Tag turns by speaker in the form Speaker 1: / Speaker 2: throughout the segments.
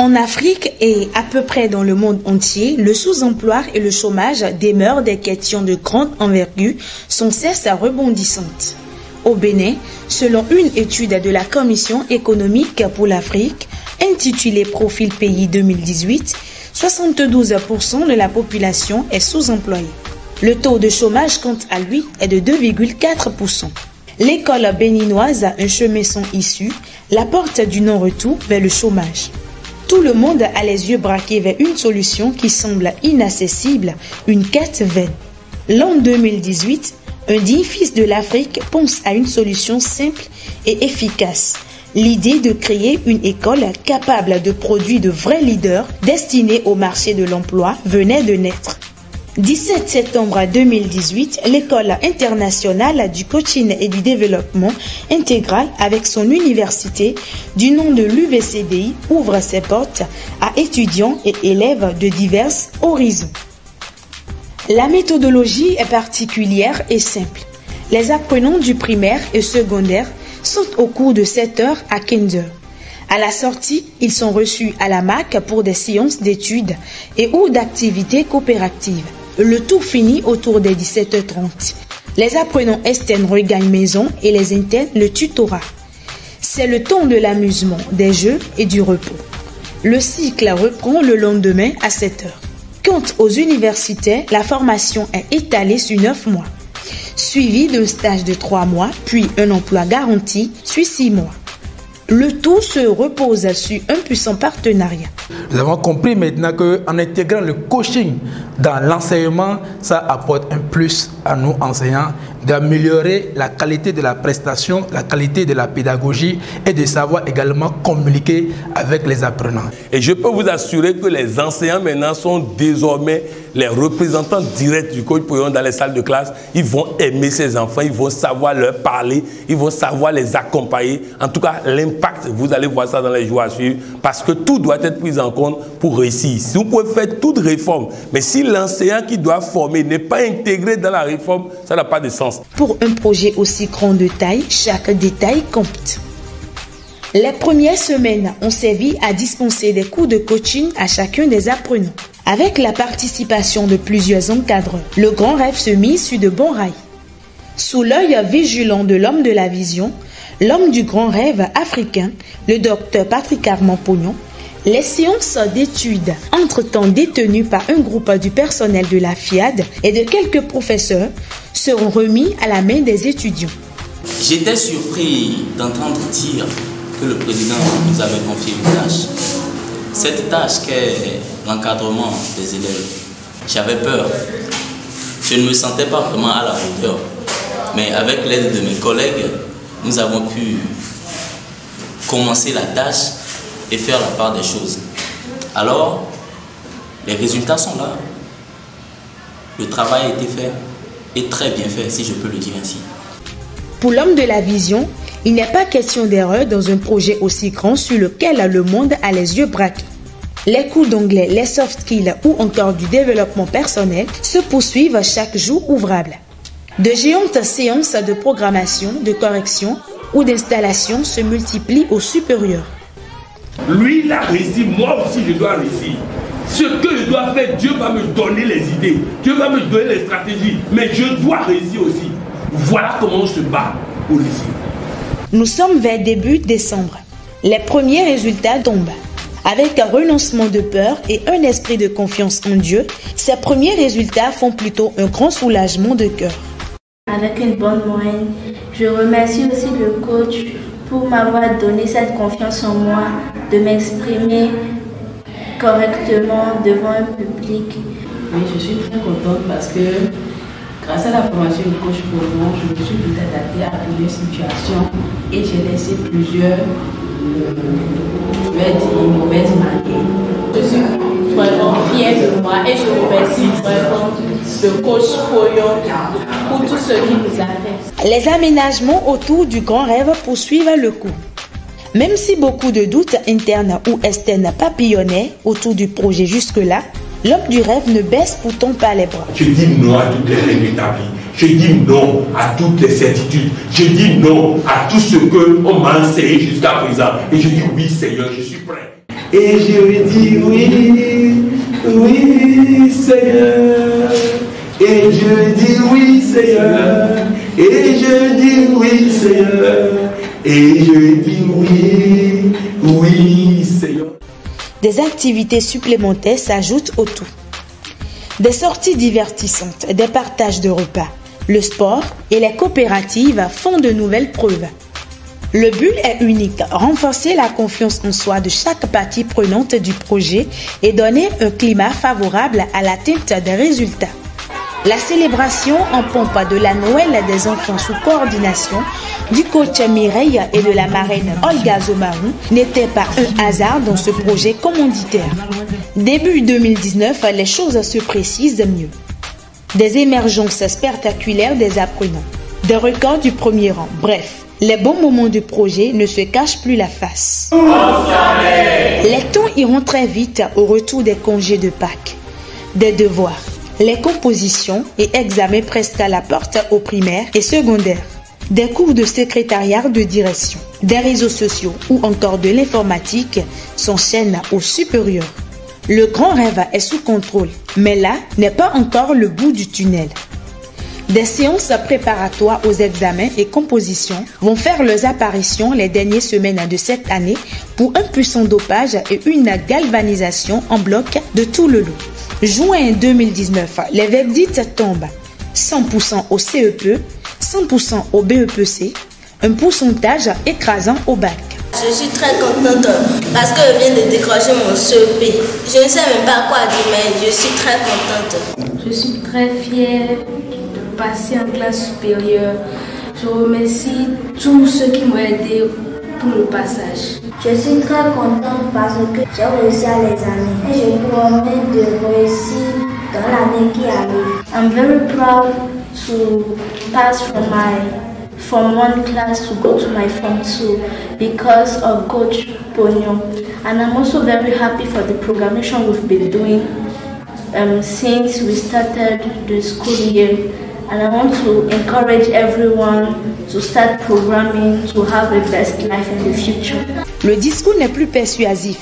Speaker 1: En Afrique et à peu près dans le monde entier, le sous-emploi et le chômage demeurent des questions de grande envergure sans cesse rebondissantes. Au Bénin, selon une étude de la Commission économique pour l'Afrique, intitulée Profil pays 2018, 72% de la population est sous-employée. Le taux de chômage, quant à lui, est de 2,4%. L'école béninoise, un chemin sans issue, la porte du non-retour vers le chômage. Tout le monde a les yeux braqués vers une solution qui semble inaccessible, une quête vaine. L'an 2018, un digne fils de l'Afrique pense à une solution simple et efficace. L'idée de créer une école capable de produire de vrais leaders destinés au marché de l'emploi venait de naître. 17 septembre 2018, l'école internationale du coaching et du développement intégral avec son université du nom de l'UVCDI ouvre ses portes à étudiants et élèves de divers horizons. La méthodologie est particulière et simple. Les apprenants du primaire et secondaire sont au cours de 7 heures à 15 heures. À la sortie, ils sont reçus à la MAC pour des séances d'études et ou d'activités coopératives. Le tout finit autour des 17h30. Les apprenants externes regagnent maison et les internes le tutorat. C'est le temps de l'amusement, des jeux et du repos. Le cycle reprend le lendemain à 7h. Quant aux universitaires, la formation est étalée sur 9 mois, suivi d'un stage de 3 mois, puis un emploi garanti sur 6 mois. Le tout se repose sur un puissant partenariat.
Speaker 2: Nous avons compris maintenant qu'en intégrant le coaching dans l'enseignement, ça apporte un plus à nous enseignants d'améliorer la qualité de la prestation, la qualité de la pédagogie et de savoir également communiquer avec les apprenants.
Speaker 3: Et je peux vous assurer que les enseignants maintenant sont désormais les représentants directs du coach Poyon dans les salles de classe. Ils vont aimer ces enfants, ils vont savoir leur parler, ils vont savoir les accompagner. En tout cas, l'impact, vous allez voir ça dans les jours à suivre, parce que tout doit être pris en compte pour réussir. Si vous pouvez faire toute réforme, mais si l'enseignant qui doit former n'est pas intégré dans la réforme, ça n'a pas de sens.
Speaker 1: Pour un projet aussi grand de taille, chaque détail compte. Les premières semaines ont servi à dispenser des cours de coaching à chacun des apprenants. Avec la participation de plusieurs encadreurs, le grand rêve se mit sur de bons rails. Sous l'œil vigilant de l'homme de la vision, l'homme du grand rêve africain, le docteur Patrick Armand Pognon, les séances d'études, entre-temps détenues par un groupe du personnel de la FIAD et de quelques professeurs, seront remis à la main des étudiants.
Speaker 4: J'étais surpris d'entendre dire que le président nous avait confié une tâche. Cette tâche qu'est l'encadrement des élèves. J'avais peur. Je ne me sentais pas vraiment à la hauteur. Mais avec l'aide de mes collègues, nous avons pu commencer la tâche et faire la part des choses. Alors, les résultats sont là. Le travail a été fait et très bien fait, si je peux le dire ainsi.
Speaker 1: Pour l'homme de la vision, il n'est pas question d'erreur dans un projet aussi grand sur lequel le monde a les yeux braqués. Les cours d'anglais, les soft skills ou encore du développement personnel se poursuivent chaque jour ouvrable. De géantes séances de programmation, de correction ou d'installation se multiplient au supérieur.
Speaker 5: Lui, il a réussi, moi aussi je dois réussir. Ce que je dois faire, Dieu va me donner les idées, Dieu va me donner les stratégies, mais je dois réussir aussi. Voilà comment on se bat pour réussir.
Speaker 1: Nous sommes vers début décembre. Les premiers résultats tombent. Avec un renoncement de peur et un esprit de confiance en Dieu, ces premiers résultats font plutôt un grand soulagement de cœur.
Speaker 6: Avec une bonne moyenne, je remercie aussi le coach pour m'avoir donné cette confiance en moi, de m'exprimer correctement devant un public.
Speaker 7: Oui, je suis très contente parce que grâce à la formation du coach Poyon, je me suis vite adaptée à plusieurs situations et j'ai laissé plusieurs mauvaises manières.
Speaker 8: Je suis vraiment fière de moi et je remercie vraiment le coach Poyon pour tout ce qu'il nous a fait.
Speaker 1: Les aménagements autour du grand rêve poursuivent le cours. Même si beaucoup de doutes internes ou externes papillonnaient autour du projet jusque-là, l'homme du rêve ne baisse pourtant pas les bras.
Speaker 5: Je dis non à toutes les règles établies. Je dis non à toutes les certitudes. Je dis non à tout ce qu'on m'a enseigné jusqu'à présent. Et je dis oui, Seigneur, je suis prêt.
Speaker 9: Et je dis oui, oui Seigneur. Et je dis oui Seigneur. Et je dis oui Seigneur. Et je dis oui, oui Seigneur.
Speaker 1: Des activités supplémentaires s'ajoutent au tout. Des sorties divertissantes, des partages de repas, le sport et les coopératives font de nouvelles preuves. Le but est unique, renforcer la confiance en soi de chaque partie prenante du projet et donner un climat favorable à l'atteinte des résultats. La célébration en pompe de la Noël des enfants sous coordination du coach Mireille et de la marraine Olga Zomarou n'était pas un hasard dans ce projet commanditaire. Début 2019, les choses se précisent mieux. Des émergences spectaculaires des apprenants, des records du premier rang, bref. Les bons moments du projet ne se cachent plus la face. Les temps iront très vite au retour des congés de Pâques, des devoirs, les compositions et examens presque à la porte aux primaires et secondaires, des cours de secrétariat de direction, des réseaux sociaux ou encore de l'informatique s'enchaînent au supérieur. Le grand rêve est sous contrôle, mais là n'est pas encore le bout du tunnel. Des séances préparatoires aux examens et compositions vont faire leurs apparitions les dernières semaines de cette année pour un puissant dopage et une galvanisation en bloc de tout le lot. Juin 2019, les verdicts tombent. 100% au CEP, 100% au BEPC, un pourcentage écrasant au bac.
Speaker 10: Je suis très contente parce que je viens de décrocher mon CEP. Je ne sais même pas quoi dire, mais je suis très contente.
Speaker 6: Je suis très fière de passer en classe supérieure. Je remercie tous ceux qui m'ont aidé pour le passage.
Speaker 11: Je suis très contente parce que j'ai réussi à l'examen et je promets de réussir dans l'année qui arrive.
Speaker 6: I'm very proud to pass from one class to go to my form 2 because of Coach Ponyo. And I'm also very happy for the programmation we've been doing since we started the school year. And I want to encourage everyone to start programming to have a best life in the future.
Speaker 1: Le discours n'est plus persuasif.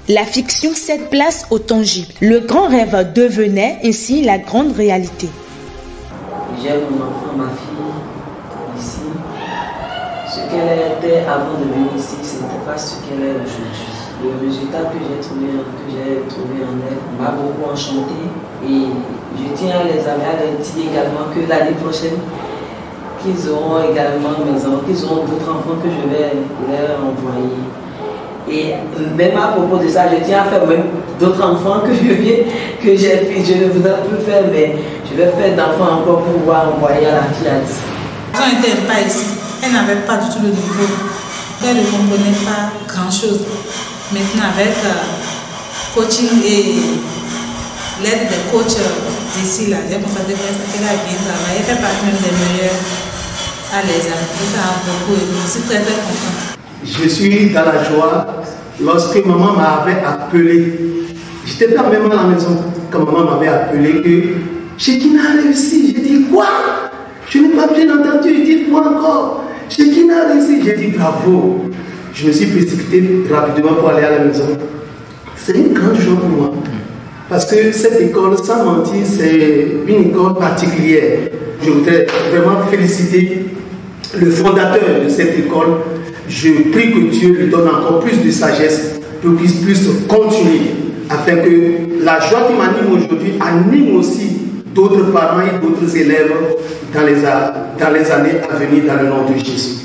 Speaker 1: La fiction cède place au tangible. Le grand rêve devenait ainsi la grande réalité.
Speaker 12: J'ai mon enfant, ma fille, ici. Ce qu'elle était avant de venir ici, ce n'était pas ce qu'elle est aujourd'hui. Le résultat que j'ai trouvé en elle m'a beaucoup enchanté et je tiens à les avertir également que l'année prochaine, qu'ils auront également mes enfants, qu'ils auront d'autres enfants que je vais leur envoyer. Et même à propos de ça, je tiens à faire même d'autres enfants que je ne voudrais plus faire, mais je vais faire d'enfants encore pour pouvoir envoyer à la Fiat.
Speaker 13: Quand elle n'était pas ici, elle n'avait pas du tout le niveau. Elle ne comprenait pas grand-chose. Maintenant, avec coaching et l'aide des coachs d'ici, j'ai constaté qu'elle a bien travaillé. Elle fait partie même des meilleurs à l'examen. Ça a beaucoup aidé. Je suis très très contente.
Speaker 9: Je suis dans la joie lorsque maman m'avait appelé. J'étais pas même à la maison quand maman m'avait appelé que Chekina a réussi. J'ai dit quoi? Je n'ai pas bien entendu. Dites-moi encore. Chekina a réussi. J'ai dit bravo. Je me suis précipité rapidement pour aller à la maison. C'est une grande joie pour moi. Parce que cette école, sans mentir, c'est une école particulière. Je voudrais vraiment féliciter le fondateur de cette école. Je prie que Dieu lui donne encore plus de sagesse pour qu'il puisse continuer, afin que la joie qui m'anime aujourd'hui anime aussi d'autres parents et d'autres élèves dans les années à venir dans le nom de Jésus-Christ.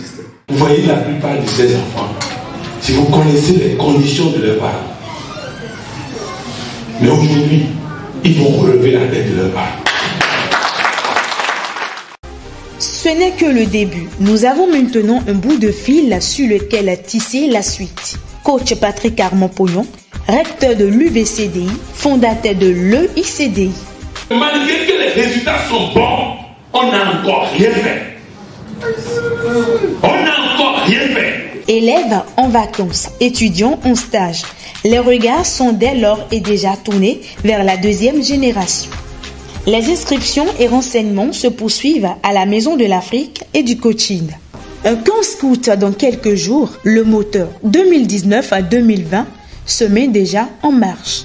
Speaker 5: Vous voyez la plupart de ces enfants, si vous connaissez les conditions de leurs parents, mais aujourd'hui, ils vont relever la tête de leurs parents.
Speaker 1: Ce n'est que le début. Nous avons maintenant un bout de fil sur lequel tisser la suite. Coach Patrick Armand-Pognon, recteur de l'UVCDI, fondateur de l'EICDI.
Speaker 5: Malgré que les résultats sont bons, on n'a encore rien fait. On n'a encore rien fait.
Speaker 1: Élèves en vacances, étudiants en stage. Les regards sont dès lors et déjà tournés vers la deuxième génération. Les inscriptions et renseignements se poursuivent à la Maison de l'Afrique et du coaching. Un camp scout dans quelques jours, le moteur 2019 à 2020 se met déjà en marche.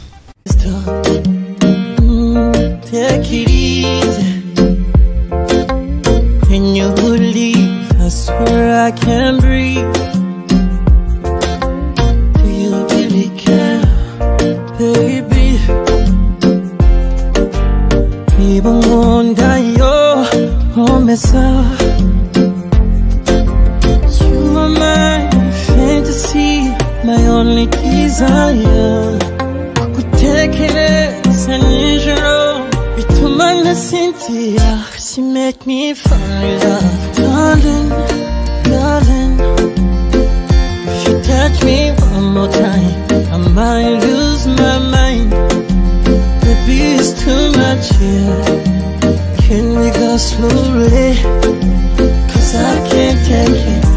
Speaker 14: Take it easy. When you leave, I swear I can't breathe. Do you really care, baby? 이번 건가요, 오면서 You are my fantasy, my only desire. ቁቁ태케레 산이주로 비투만 Cynthia, 'cause you make me fall in love. Darling, darling, if you touch me one more time, I might lose my mind. Baby, it's too much here. Can we go slowly? 'Cause I can't take it.